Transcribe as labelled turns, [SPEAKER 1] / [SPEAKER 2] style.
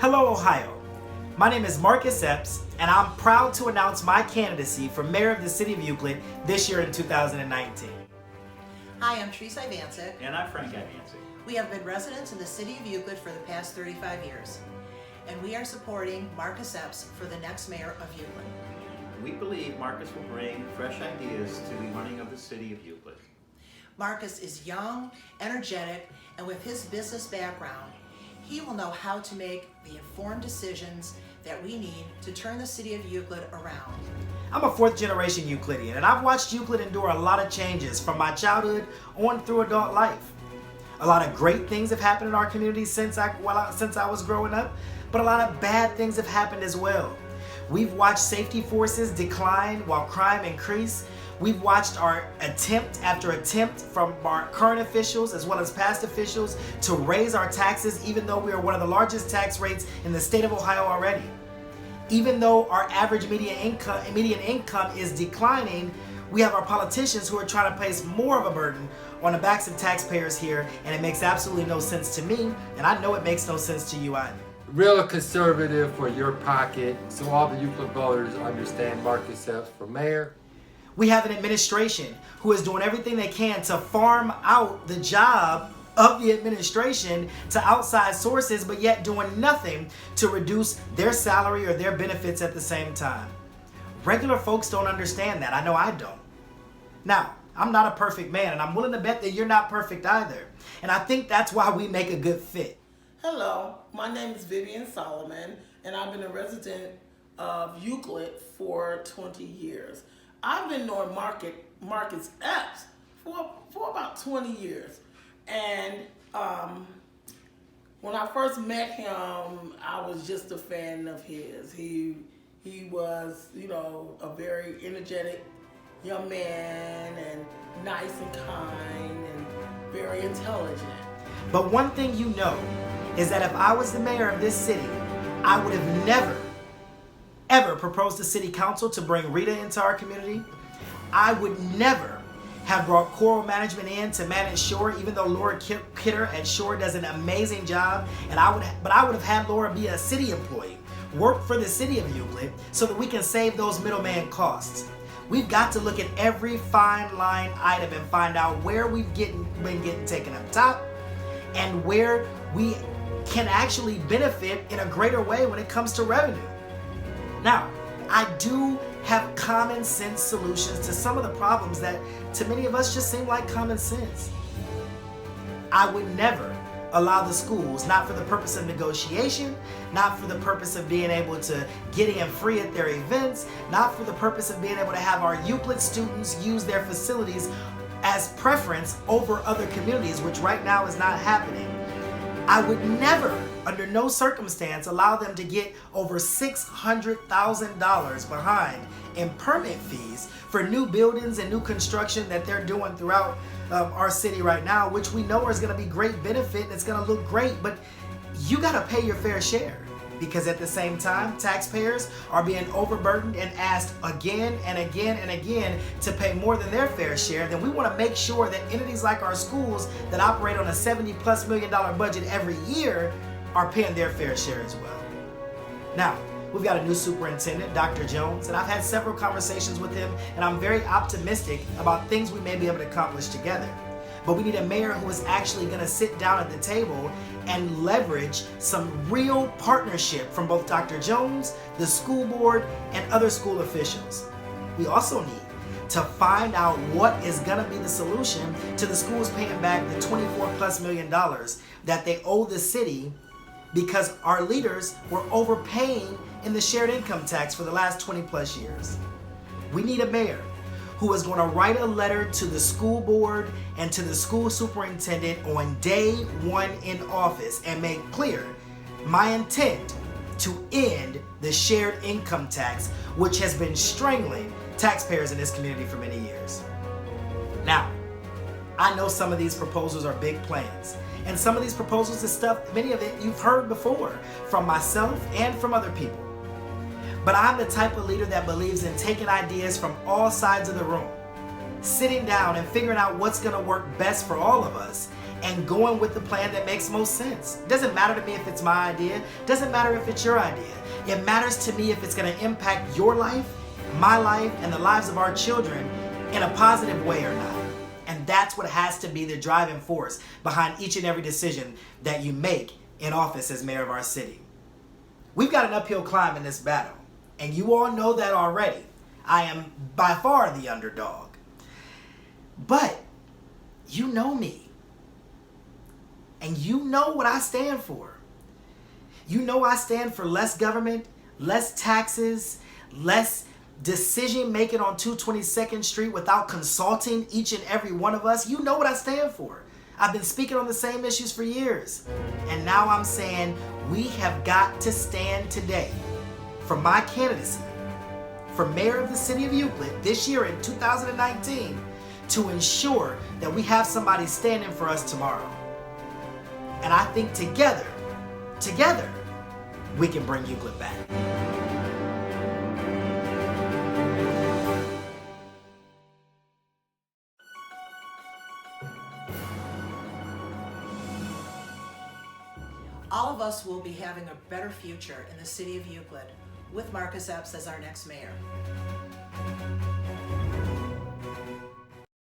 [SPEAKER 1] Hello, Ohio. My name is Marcus Epps, and I'm proud to announce my candidacy for mayor of the city of Euclid this year in 2019.
[SPEAKER 2] Hi, I'm Teresa Ivancic.
[SPEAKER 3] And I'm Frank Ivancic.
[SPEAKER 2] We have been residents in the city of Euclid for the past 35 years, and we are supporting Marcus Epps for the next mayor of Euclid.
[SPEAKER 3] We believe Marcus will bring fresh ideas to the running of the city of Euclid.
[SPEAKER 2] Marcus is young, energetic, and with his business background, he will know how to make the informed decisions that we need to turn the city of Euclid around.
[SPEAKER 1] I'm a fourth generation Euclidean, and I've watched Euclid endure a lot of changes from my childhood on through adult life. A lot of great things have happened in our community since I was growing up, but a lot of bad things have happened as well. We've watched safety forces decline while crime increased. We've watched our attempt after attempt from our current officials as well as past officials to raise our taxes, even though we are one of the largest tax rates in the state of Ohio already. Even though our average median income is declining, we have our politicians who are trying to place more of a burden on the backs of taxpayers here, and it makes absolutely no sense to me, and I know it makes no sense to you either.
[SPEAKER 4] Real conservative for your pocket, so all the Euclid voters understand Marcus Epps for mayor.
[SPEAKER 1] We have an administration who is doing everything they can to farm out the job of the administration to outside sources, but yet doing nothing to reduce their salary or their benefits at the same time. Regular folks don't understand that. I know I don't. Now, I'm not a perfect man, and I'm willing to bet that you're not perfect either. And I think that's why we make a good fit.
[SPEAKER 5] Hello, my name is Vivian Solomon, and I've been a resident of Euclid for 20 years. I've been knowing Marcus Epps for about 20 years. And when I first met him, I was just a fan of his. He was, a very energetic young man and nice and kind and very intelligent.
[SPEAKER 1] But one thing you know is that if I was the mayor of this city, I would have never, ever proposed to city council to bring Rita into our community. I would never have brought Coral Management in to manage Shore, even though Laura Kidder at Shore does an amazing job. But I would have had Laura be a city employee, work for the city of Euclid, so that we can save those middleman costs. We've got to look at every fine line item and find out where we've been getting taken up top and where we can actually benefit in a greater way when it comes to revenue. Now, I do have common sense solutions to some of the problems that to many of us just seem like common sense. I would never allow the schools, not for the purpose of negotiation, not for the purpose of being able to get in free at their events, not for the purpose of being able to have our Euclid students use their facilities as preference over other communities, which right now is not happening. I would never, under no circumstance, allow them to get over $600,000 behind in permit fees for new buildings and new construction that they're doing throughout our city right now, which we know is going to be great benefit and it's going to look great, but you got to pay your fair share. Because at the same time, taxpayers are being overburdened and asked again and again and again to pay more than their fair share. Then we want to make sure that entities like our schools that operate on a $70+ million budget every year are paying their fair share as well. Now, we've got a new superintendent, Dr. Jones, and I've had several conversations with him, and I'm very optimistic about things we may be able to accomplish together. But we need a mayor who is actually going to sit down at the table and leverage some real partnership from both Dr. Jones, the school board, and other school officials. We also need to find out what is going to be the solution to the schools paying back the $24+ million that they owe the city because our leaders were overpaying in the shared income tax for the last 20+ years. We need a mayor who is going to write a letter to the school board and to the school superintendent on day one in office and make clear my intent to end the shared income tax, which has been strangling taxpayers in this community for many years. Now, I know some of these proposals are big plans, and some of these proposals is stuff, many of it you've heard before from myself and from other people. But I'm the type of leader that believes in taking ideas from all sides of the room, sitting down and figuring out what's gonna work best for all of us, and going with the plan that makes most sense. It doesn't matter to me if it's my idea, it doesn't matter if it's your idea. It matters to me if it's gonna impact your life, my life, and the lives of our children in a positive way or not. And that's what has to be the driving force behind each and every decision that you make in office as mayor of our city. We've got an uphill climb in this battle, and you all know that already. I am by far the underdog. But you know me. And you know what I stand for. You know I stand for less government, less taxes, less decision making on 222nd Street without consulting each and every one of us. You know what I stand for. I've been speaking on the same issues for years. And now I'm saying we have got to stand today for my candidacy for mayor of the city of Euclid this year in 2019 to ensure that we have somebody standing for us tomorrow. And I think together, we can bring Euclid back.
[SPEAKER 2] All of us will be having a better future in the city of Euclid with Marcus Epps as our next mayor.